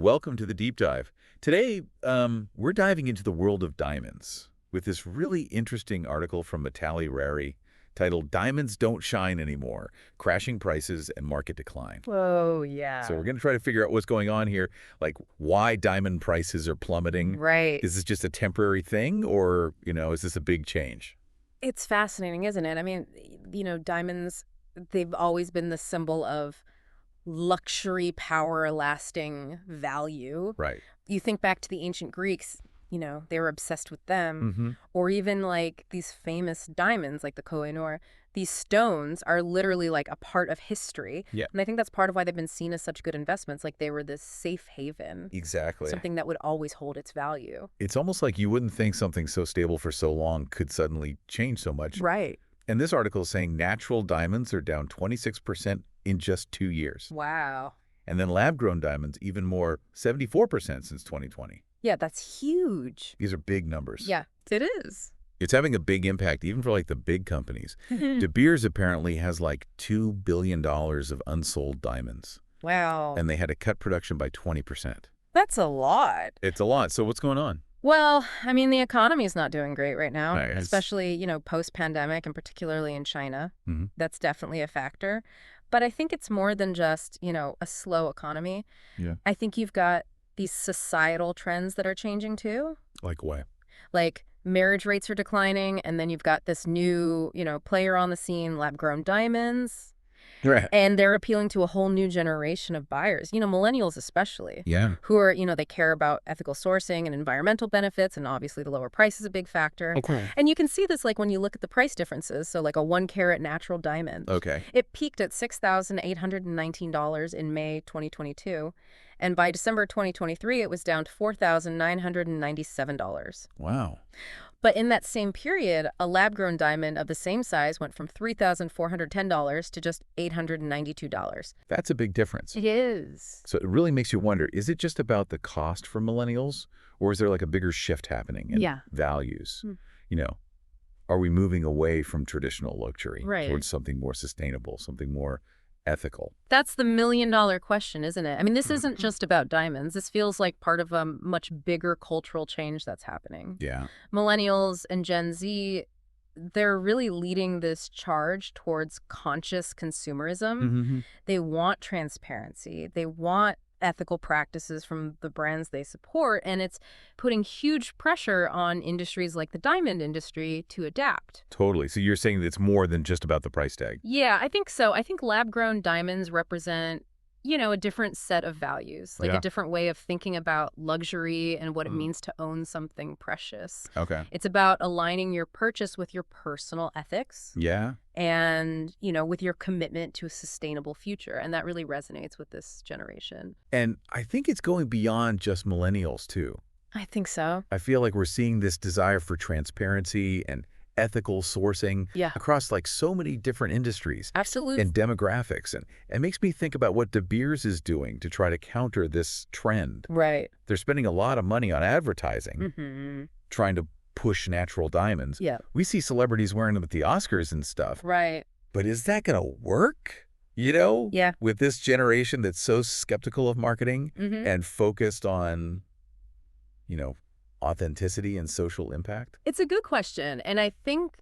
Welcome to the deep dive. Today, we're diving into the world of diamonds with this really interesting article from Metalli Rari titled Diamonds Don't Shine Anymore, Crashing Prices and Market Decline. Whoa, So yeah. we're going to try to figure out what's going on here, like why diamond prices are plummeting. Right. Is this just a temporary thing or, is this a big change? It's fascinating, isn't it? I mean, diamonds, they've always been the symbol of luxury, power, lasting value. Right. You think back to the ancient Greeks, they were obsessed with them. Mm-hmm. Or even like these famous diamonds, like the Koh-i-Noor. These stones are literally like a part of history. Yeah. And I think that's part of why they've been seen as such good investments. Like they were this safe haven, Exactly. something that would always hold its value. It's almost like you wouldn't think something so stable for so long could suddenly change so much. Right. And this article is saying natural diamonds are down 26% in just 2 years. Wow. And then lab-grown diamonds even more, 74% since 2020. Yeah, that's huge. These are big numbers. Yeah, it is. It's having a big impact even for like the big companies. De Beers apparently has like $2 billion of unsold diamonds. Wow. And they had to cut production by 20%. That's a lot. It's a lot. So what's going on? Well, I mean, the economy is not doing great right now, Right, especially, post-pandemic and particularly in China. Mm-hmm. That's definitely a factor. But I think it's more than just, a slow economy. Yeah. I think you've got these societal trends that are changing too. Like what? Like marriage rates are declining, and then you've got this new, player on the scene, lab-grown diamonds. Right. And they're appealing to a whole new generation of buyers, millennials especially, Yeah. who are, they care about ethical sourcing and environmental benefits, and obviously the lower price is a big factor. Okay. And you can see this like when you look at the price differences. So like a 1-carat natural diamond. Okay. It peaked at $6,819 in May 2022. And by December 2023, it was down to $4,997. Wow. But in that same period, a lab-grown diamond of the same size went from $3,410 to just $892. That's a big difference. It is. So it really makes you wonder, is it just about the cost for millennials, or is there like a bigger shift happening in Yeah. values? Hmm. Are we moving away from traditional luxury Right. towards something more sustainable, something more ethical? That's the million-dollar question, isn't it? I mean, this isn't just about diamonds. This feels like part of a much bigger cultural change that's happening. Yeah. Millennials and Gen Z, they're really leading this charge towards conscious consumerism. Mm-hmm. They want transparency. They want ethical practices from the brands they support, and it's putting huge pressure on industries like the diamond industry to adapt. Totally. So you're saying that it's more than just about the price tag. Yeah, I think so. I think lab-grown diamonds represent, a different set of values, like Yeah. a different way of thinking about luxury and what it means to own something precious. Okay. It's about aligning your purchase with your personal ethics Yeah. and, with your commitment to a sustainable future. And that really resonates with this generation. And I think it's going beyond just millennials, too. I think so. I feel like we're seeing this desire for transparency and ethical sourcing Yeah. across like so many different industries Absolutely. and demographics. And it makes me think about what De Beers is doing to try to counter this trend. Right. They're spending a lot of money on advertising, Mm-hmm. trying to push natural diamonds. Yeah. We see celebrities wearing them at the Oscars and stuff. Right. But is that going to work? Yeah. With this generation that's so skeptical of marketing Mm-hmm. and focused on, authenticity and social impact? It's a good question. And I think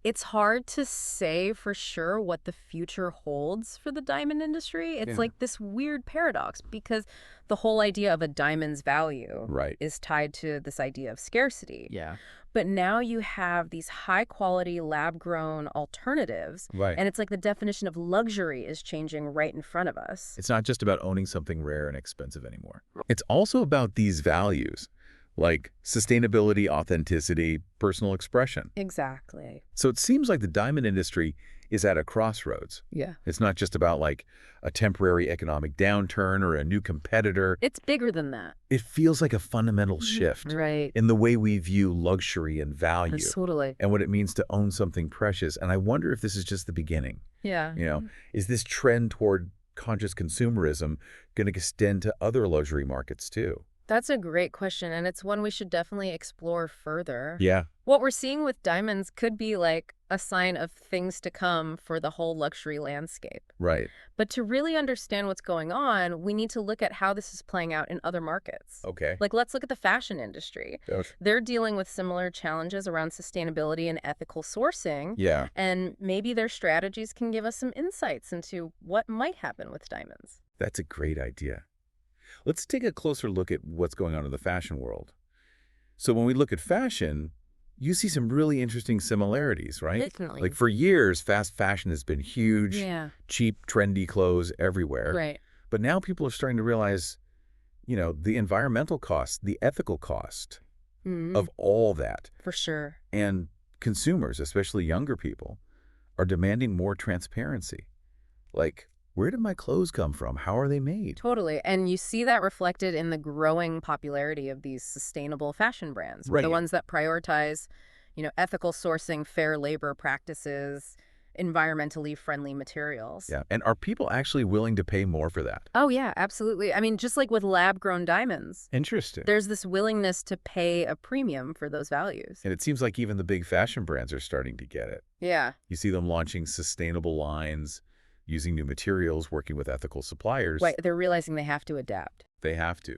it's hard to say for sure what the future holds for the diamond industry. It's Yeah. like this weird paradox because the whole idea of a diamond's value Right. is tied to this idea of scarcity. Yeah. But now you have these high-quality lab-grown alternatives, Right. and it's like the definition of luxury is changing right in front of us. It's not just about owning something rare and expensive anymore. It's also about these values, like sustainability, authenticity, personal expression. Exactly. So it seems like the diamond industry is at a crossroads. Yeah. It's not just about like a temporary economic downturn or a new competitor. It's bigger than that. It feels like a fundamental shift Right. in the way we view luxury and value Totally. and what it means to own something precious. And I wonder if this is just the beginning. Yeah. Is this trend toward conscious consumerism going to extend to other luxury markets too? That's a great question, and it's one we should definitely explore further. Yeah, What we're seeing with diamonds could be like a sign of things to come for the whole luxury landscape. right. But to really understand what's going on, we need to look at how this is playing out in other markets. Okay. Like, let's look at the fashion industry. They're dealing with similar challenges around sustainability and ethical sourcing. Yeah. And maybe their strategies can give us some insights into what might happen with diamonds. That's a great idea. Let's take a closer look at what's going on in the fashion world. So when we look at fashion, you see some really interesting similarities, right? Definitely. Like for years, fast fashion has been huge, Yeah, cheap, trendy clothes everywhere. right. But now people are starting to realize, the environmental cost, the ethical cost of all that. For sure. And consumers, especially younger people, are demanding more transparency. Like, where did my clothes come from? How are they made? Totally. And you see that reflected in the growing popularity of these sustainable fashion brands. Right. The ones that prioritize, ethical sourcing, fair labor practices, environmentally friendly materials. Yeah. And are people actually willing to pay more for that? Oh, yeah, absolutely. I mean, just like with lab-grown diamonds, Interesting. there's this willingness to pay a premium for those values. And it seems like even the big fashion brands are starting to get it. Yeah. You see them launching sustainable lines, using new materials, working with ethical suppliers. Right. They're realizing they have to adapt. They have to,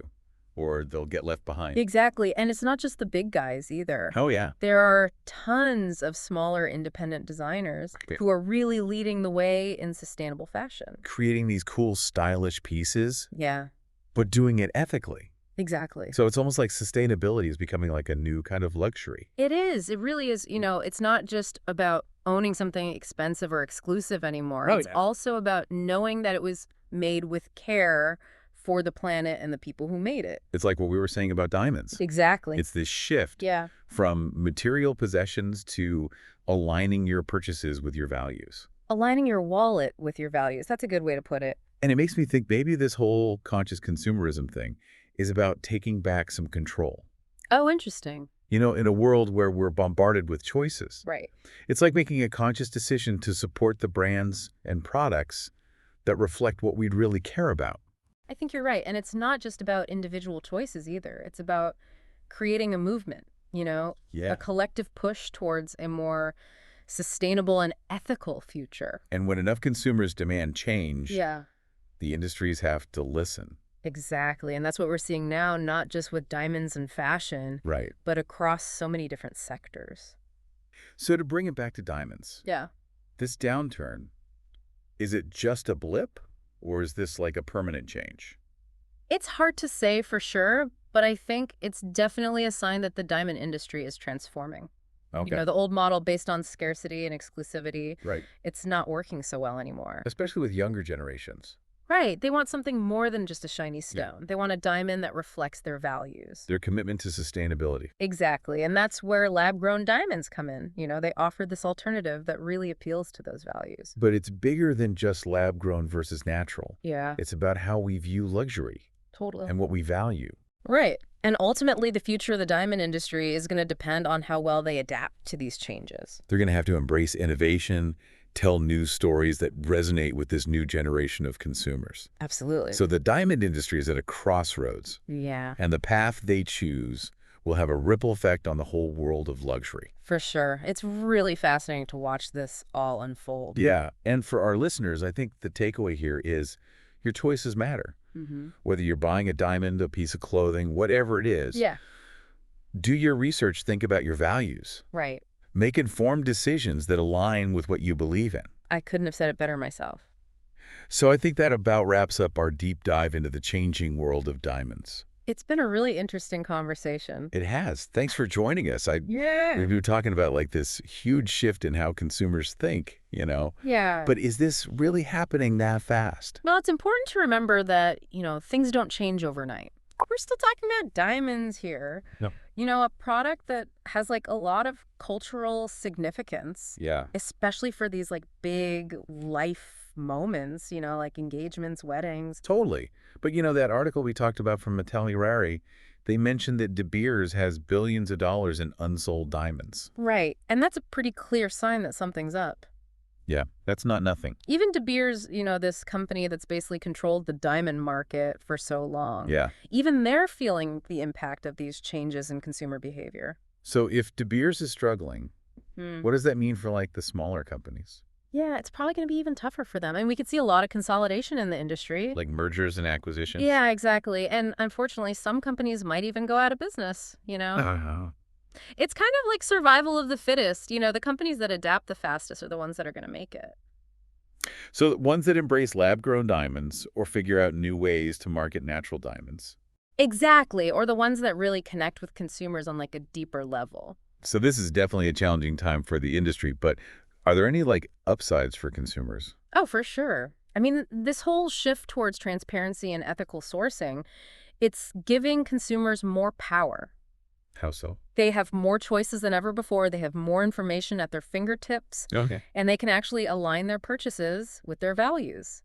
or they'll get left behind. Exactly. And it's not just the big guys either. Oh, yeah. There are tons of smaller independent designers who are really leading the way in sustainable fashion. Creating these cool, stylish pieces, Yeah, but doing it ethically. exactly. So it's almost like sustainability is becoming like a new kind of luxury. It is. It really is. It's not just about owning something expensive or exclusive anymore. Oh, It's yeah. also about knowing that it was made with care for the planet and the people who made it. It's like what we were saying about diamonds. Exactly. It's this shift Yeah. from material possessions to aligning your purchases with your values. Aligning your wallet with your values. That's a good way to put it. And it makes me think maybe this whole conscious consumerism thing is about taking back some control. Oh, interesting. In a world where we're bombarded with choices. Right. It's like making a conscious decision to support the brands and products that reflect what we'd really care about. I think you're right. And it's not just about individual choices either. It's about creating a movement, Yeah. a collective push towards a more sustainable and ethical future. And when enough consumers demand change, Yeah, the industries have to listen. exactly. And that's what we're seeing now, not just with diamonds and fashion, Right. but across so many different sectors. So to bring it back to diamonds, Yeah. this downturn, is it just a blip or is this like a permanent change? It's hard to say for sure, but I think it's definitely a sign that the diamond industry is transforming. Okay. The old model based on scarcity and exclusivity, Right. it's not working so well anymore. Especially with younger generations. Right. They want something more than just a shiny stone. They want a diamond that reflects their values. Their commitment to sustainability. Exactly. And that's where lab-grown diamonds come in. They offer this alternative that really appeals to those values. But it's bigger than just lab-grown versus natural. Yeah, It's about how we view luxury totally. and what we value. Right. And ultimately, the future of the diamond industry is going to depend on how well they adapt to these changes. They're going to have to embrace innovation, tell news stories that resonate with this new generation of consumers. Absolutely. So the diamond industry is at a crossroads, Yeah, and the path they choose will have a ripple effect on the whole world of luxury. for sure. It's really fascinating to watch this all unfold. Yeah, and for our listeners, I think the takeaway here is your choices matter. Mm-hmm. Whether you're buying a diamond, a piece of clothing, whatever it is, Yeah, do your research, think about your values. right. Make informed decisions that align with what you believe in. I couldn't have said it better myself. So I think that about wraps up our deep dive into the changing world of diamonds. It's been a really interesting conversation. It has. Thanks for joining us. Yeah. We've been talking about like this huge shift in how consumers think, Yeah. But is this really happening that fast? Well, it's important to remember that, things don't change overnight. We're still talking about diamonds here. No. A product that has like a lot of cultural significance, Yeah. especially for these like big life moments, like engagements, weddings. Totally. But that article we talked about from Matali Rari, they mentioned that De Beers has billions of dollars in unsold diamonds. Right. And that's a pretty clear sign that something's up. Yeah, that's not nothing. Even De Beers, this company that's basically controlled the diamond market for so long, Yeah. even they're feeling the impact of these changes in consumer behavior. So if De Beers is struggling, Hmm. what does that mean for like the smaller companies? Yeah, it's probably going to be even tougher for them. And we could see a lot of consolidation in the industry. Like mergers and acquisitions? Yeah, exactly. And unfortunately, some companies might even go out of business. Uh-huh. It's kind of like survival of the fittest. The companies that adapt the fastest are the ones that are going to make it. So ones that embrace lab-grown diamonds or figure out new ways to market natural diamonds. Exactly. Or the ones that really connect with consumers on like a deeper level. So this is definitely a challenging time for the industry, but are there any like upsides for consumers? Oh, for sure. I mean, this whole shift towards transparency and ethical sourcing, it's giving consumers more power. How so? They have more choices than ever before. They have more information at their fingertips, Okay. and they can actually align their purchases with their values.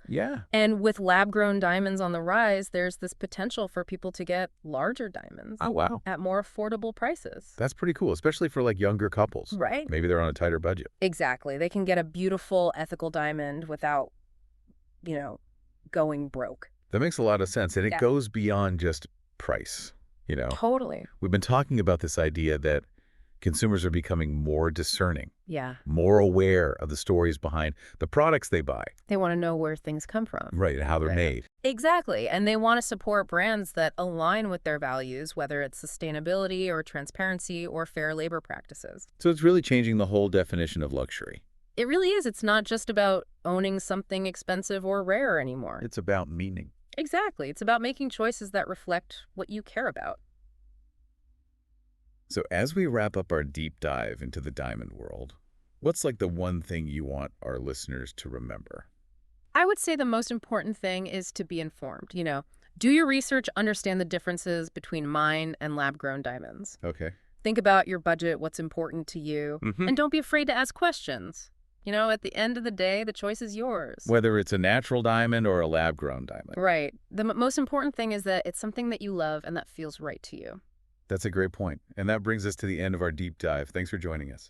Yeah. And with lab-grown diamonds on the rise, there's this potential for people to get larger diamonds Oh, wow. at more affordable prices. That's pretty cool, especially for like younger couples. Right? Maybe they're on a tighter budget. Exactly. They can get a beautiful, ethical diamond without, you know, going broke. That makes a lot of sense. And it Yeah. goes beyond just price, you know. Totally. We've been talking about this idea that consumers are becoming more discerning, Yeah. more aware of the stories behind the products they buy. They want to know where things come from. Right, and how they're Right. made. Exactly. And they want to support brands that align with their values, whether it's sustainability or transparency or fair labor practices. So it's really changing the whole definition of luxury. It really is. It's not just about owning something expensive or rare anymore. It's about meaning. Exactly. It's about making choices that reflect what you care about. So as we wrap up our deep dive into the diamond world, what's like the one thing you want our listeners to remember? I would say the most important thing is to be informed. Do your research, understand the differences between mine and lab-grown diamonds. Okay. Think about your budget, what's important to you, Mhm. and don't be afraid to ask questions. At the end of the day, the choice is yours. Whether it's a natural diamond or a lab-grown diamond. Right. The most important thing is that it's something that you love and that feels right to you. That's a great point. And that brings us to the end of our deep dive. Thanks for joining us.